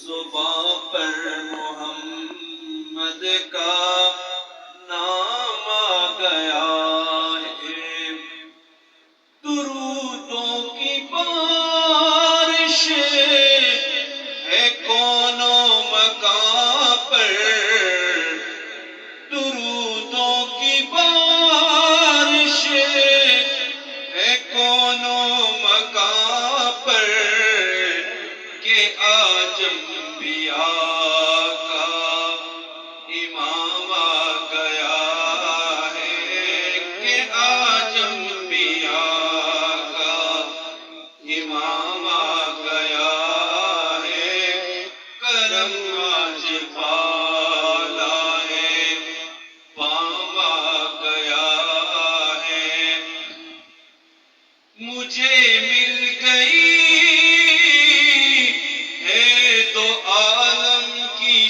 زباں پر محمد کا نام آ گیا ہے، درودوں کی بارش ہے کون و مکان پر، درودوں کی بارش ہے کون و مکان پر، کہ آج انبیاء کا امام آ گیا ہے، کہ آج انبیاء کا امام آ گیا ہے، کرم آج بالا ہے، بام آ گیا ہے، مجھے مل گئی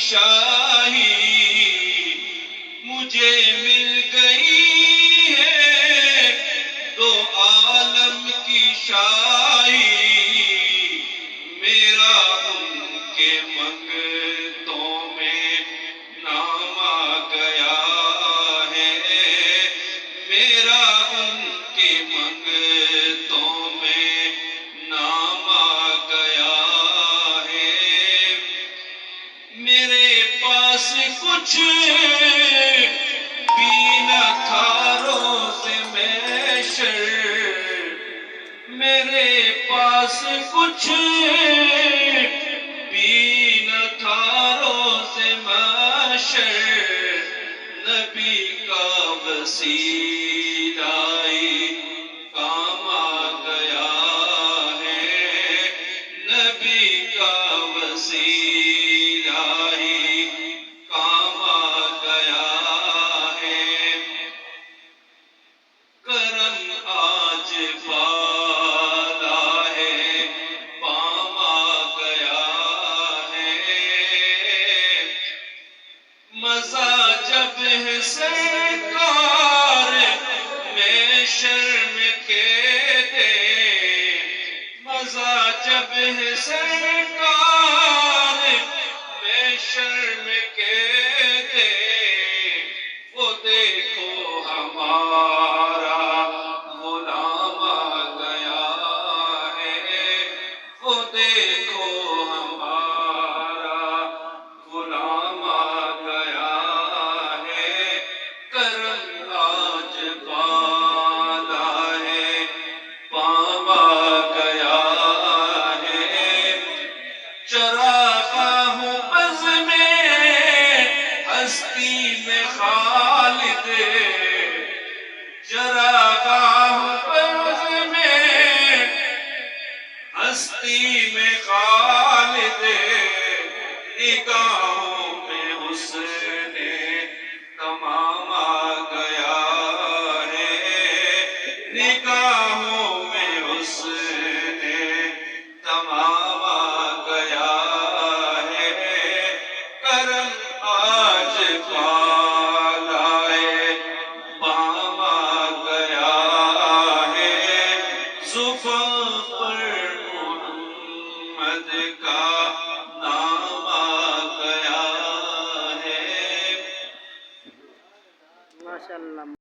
شاہی، مجھے مل گئی ہے دو عالم کی شاہی، میرا ان کے منگتوں میں نام آ گیا ہے، میرا ان کے منگتوں میں نام آ گیا ہے، میرے پاس کچھ بھی نہ تھا روز محشر، میرے پاس کچھ بھی نہ تھا روز محشر، نبی کا وسیلہ کام آ گیا ہے، نبی کا وسیلہ کام آ گیا ہے، کرم آج بالا ہے، بام آ گیا ہے، مزہ جب ہے سرکار میں شرم کے دے، مزہ جب ہے سرکار میں شرم کے دے، وہ دیکھو ہمارا غلام آ گیا ہے، وہ دیکھو ہمارا غلام آ گیا ہے، کرم آج بالا ہے، بام آ گیا ہے، چراغاہ بز میں ہستی میں خالد، چراغاہ بز میں ہستی میں خالد، نگاہوں میں حسن تمام آ گیا ہے، نگاہوں میں حسن تمام آ گیا ہے، کرم آج بالا ہے، بام آ گیا ہے، زباں پر محمد